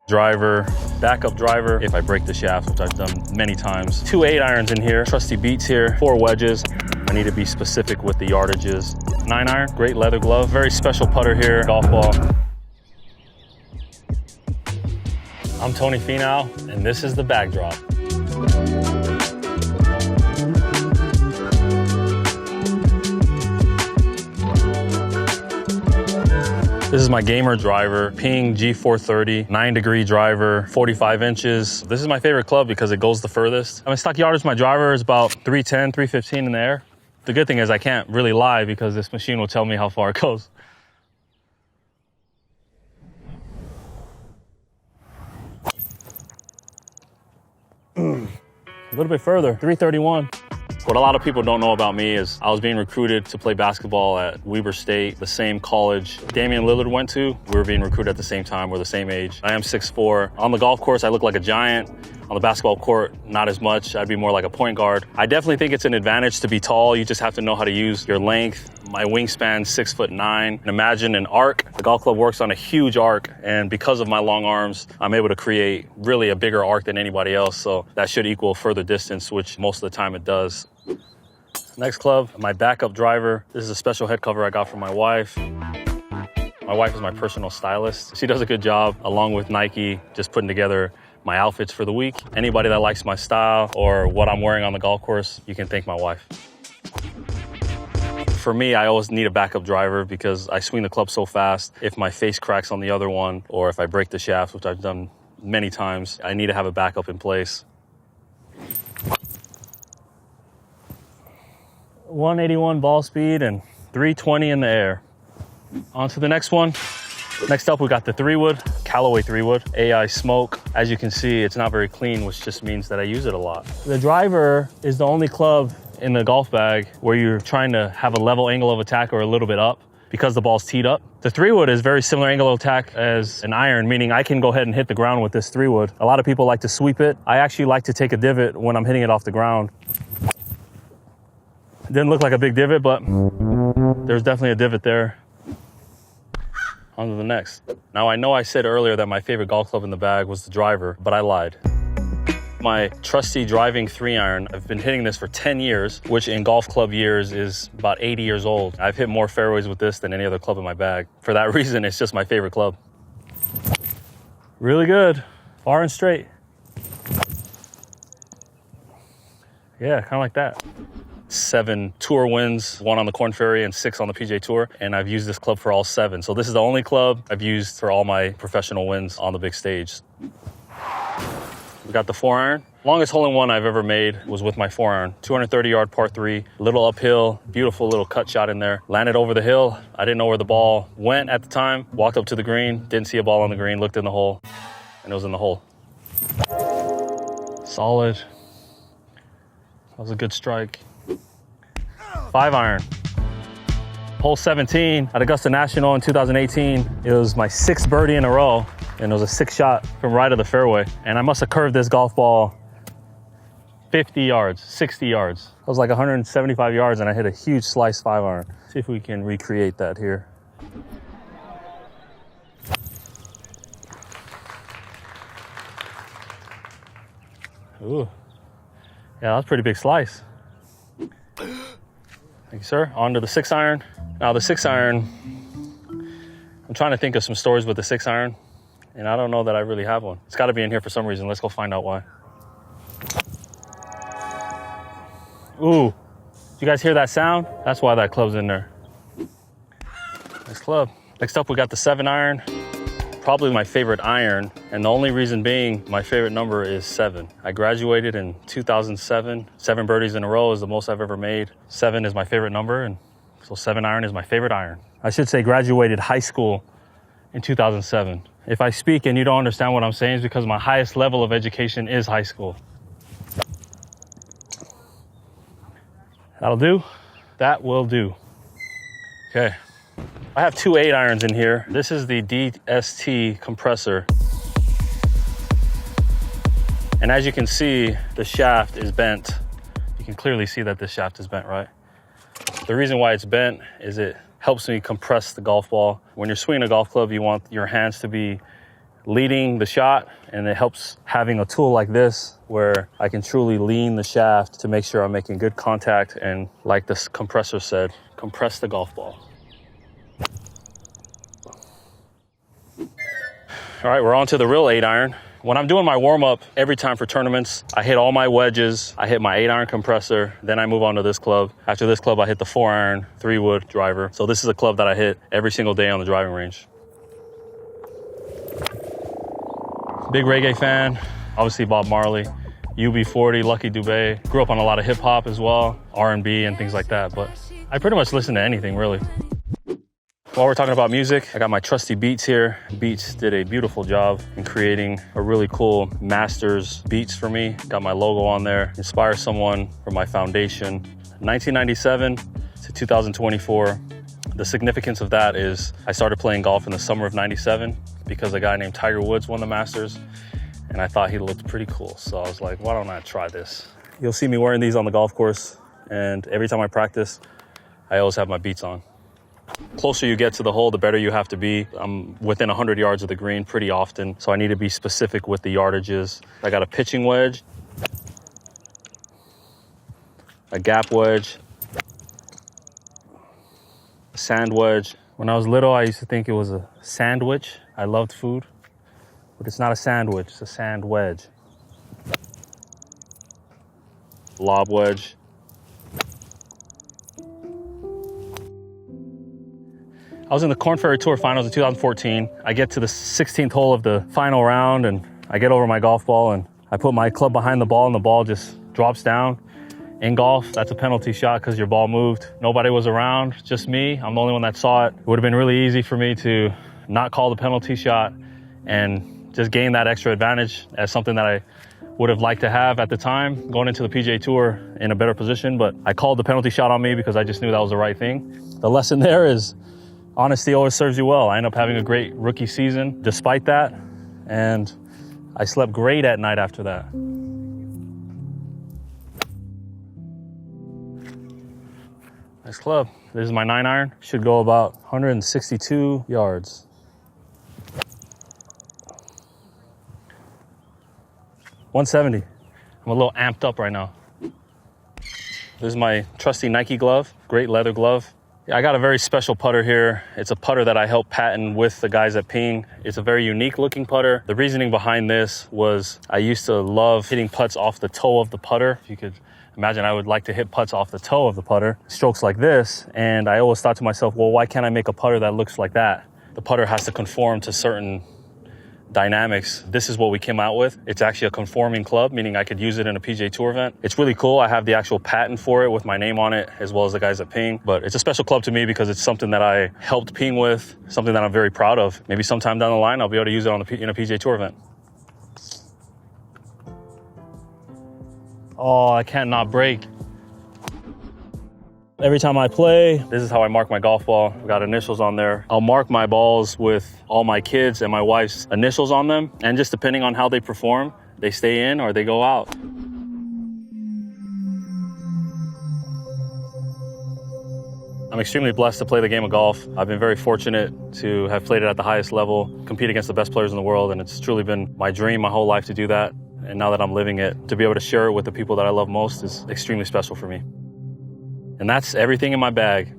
driver, backup driver if I break the shaft, which I've done many times. 2 8-irons in here, trusty beats here, 4 wedges. I need to be specific with the yardages. 9-iron, great leather glove, very special putter here, golf ball. I'm Tony Finau, and this is the bag drop. This is my gamer driver, Ping G430, 9-degree driver, 45 inches. This is my favorite club because it goes the furthest. I mean, stock yardage for my driver is about 310, 315 in the air. The good thing is I can't really lie because this machine will tell me how far it goes. A little bit further, 331. What a lot of people don't know about me is I was being recruited to play basketball at Weber State, the same college Damian Lillard went to. We were being recruited at the same time. We're the same age. I am 6'4". On the golf course, I look like a giant. On the basketball court, not as much. I'd be more like a point guard. I definitely think it's an advantage to be tall. You just have to know how to use your length. My wingspan, 6'9". And imagine an arc. The golf club works on a huge arc. And because of my long arms, I'm able to create really a bigger arc than anybody else. So that should equal further distance, which most of the time it does. Next club, my backup driver. This is a special head cover I got from my wife. My wife is my personal stylist. She does a good job, along with Nike, just putting together my outfits for the week. Anybody that likes my style or what I'm wearing on the golf course, you can thank my wife. For me, I always need a backup driver because I swing the club so fast. If my face cracks on the other one, or if I break the shaft, which I've done many times, I need to have a backup in place. 181 ball speed and 320 in the air. On to the next one. Next up, we got the 3-wood, Callaway 3-wood, AI Smoke. As you can see, it's not very clean, which just means that I use it a lot. The driver is the only club in the golf bag where you're trying to have a level angle of attack or a little bit up because the ball's teed up. The 3-wood is very similar angle of attack as an iron, meaning I can go ahead and hit the ground with this 3-wood. A lot of people like to sweep it. I actually like to take a divot when I'm hitting it off the ground. It didn't look like a big divot, but there's definitely a divot there. On to the next. Now, I know I said earlier that my favorite golf club in the bag was the driver, but I lied. My trusty driving 3-iron, I've been hitting this for 10 years, which in golf club years is about 80 years old. I've hit more fairways with this than any other club in my bag. For that reason, it's just my favorite club. Really good, far and straight. Yeah, kind of like that. 7 tour wins, 1 on the Korn Ferry and 6 on the PGA Tour. And I've used this club for all 7. So this is the only club I've used for all my professional wins on the big stage. We got the 4-iron. Longest hole-in-one I've ever made was with my 4-iron. 230-yard par 3, little uphill, beautiful little cut shot in there. Landed over the hill. I didn't know where the ball went at the time. Walked up to the green, didn't see a ball on the green, looked in the hole, and it was in the hole. Solid. That was a good strike. 5-iron. Hole 17 at Augusta National in 2018. It was my 6th birdie in a row, and it was a 6-shot from right of the fairway. And I must have curved this golf ball 50 yards, 60 yards. It was like 175 yards, and I hit a huge slice 5-iron. See if we can recreate that here. Ooh. Yeah, that's a pretty big slice. Thank you, sir. On to the 6-iron. Now the 6-iron, I'm trying to think of some stories with the 6-iron, and I don't know that I really have one. It's gotta be in here for some reason. Let's go find out why. Ooh, you guys hear that sound? That's why that club's in there. Nice club. Next up, we got the 7-iron. Probably my favorite iron, and the only reason being my favorite number is 7. I graduated in 2007. 7 birdies in a row is the most I've ever made. 7 is my favorite number, and so 7-iron is my favorite iron. I should say graduated high school in 2007. If I speak and you don't understand what I'm saying, it's because my highest level of education is high school. That'll do. That will do. Okay. I have 2 8-irons in here. This is the DST compressor. And as you can see, the shaft is bent. You can clearly see that the shaft is bent, right? The reason why it's bent is it helps me compress the golf ball. When you're swinging a golf club, you want your hands to be leading the shot, and it helps having a tool like this where I can truly lean the shaft to make sure I'm making good contact and, like this compressor said, compress the golf ball. All right, we're on to the real 8-iron. When I'm doing my warm-up, every time for tournaments, I hit all my wedges, I hit my 8-iron compressor, then I move on to this club. After this club, I hit the 4-iron, 3-wood driver. So this is a club that I hit every single day on the driving range. Big reggae fan, obviously Bob Marley, UB40, Lucky Dubé. Grew up on a lot of hip-hop as well, R&B and things like that, but I pretty much listen to anything, really. While we're talking about music, I got my trusty Beats here. Beats did a beautiful job in creating a really cool Masters Beats for me. Got my logo on there, inspire someone for my foundation. 1997 to 2024. The significance of that is I started playing golf in the summer of 97 because a guy named Tiger Woods won the Masters, and I thought he looked pretty cool. So I was like, why don't I try this? You'll see me wearing these on the golf course, and every time I practice, I always have my Beats on. Closer you get to the hole, the better you have to be. I'm within 100 yards of the green pretty often, so I need to be specific with the yardages. I got a pitching wedge, a gap wedge, a sand wedge. When I was little, I used to think it was a sandwich. I loved food, but it's not a sandwich, it's a sand wedge. Lob wedge. I was in the Korn Ferry Tour Finals in 2014. I get to the 16th hole of the final round, and I get over my golf ball, and I put my club behind the ball, and the ball just drops down. In golf, that's a penalty shot because your ball moved. Nobody was around, just me. I'm the only one that saw it. It would have been really easy for me to not call the penalty shot and just gain that extra advantage as something that I would have liked to have at the time, going into the PGA Tour in a better position. But I called the penalty shot on me because I just knew that was the right thing. The lesson there is honesty always serves you well. I ended up having a great rookie season despite that, and I slept great at night after that. Nice club. This is my 9-iron. Should go about 162 yards. $170. I'm a little amped up right now. This is my trusty Nike glove, great leather glove. I got a very special putter here. It's a putter that I helped patent with the guys at Ping. It's a very unique looking putter. The reasoning behind this was I used to love hitting putts off the toe of the putter. If you could imagine, I would like to hit putts off the toe of the putter, strokes like this. And I always thought to myself, well, why can't I make a putter that looks like that? The putter has to conform to certain dynamics. This is what we came out with. It's actually a conforming club, meaning I could use it in a PGA Tour event. It's really cool. I have the actual patent for it with my name on it, as well as the guys at Ping. But it's a special club to me because it's something that I helped Ping with, something that I'm very proud of. Maybe sometime down the line, I'll be able to use it in a PGA Tour event. Oh, I can't not break. Every time I play, this is how I mark my golf ball. I've got initials on there. I'll mark my balls with all my kids and my wife's initials on them. And just depending on how they perform, they stay in or they go out. I'm extremely blessed to play the game of golf. I've been very fortunate to have played it at the highest level, compete against the best players in the world, and it's truly been my dream my whole life to do that. And now that I'm living it, to be able to share it with the people that I love most is extremely special for me. And that's everything in my bag.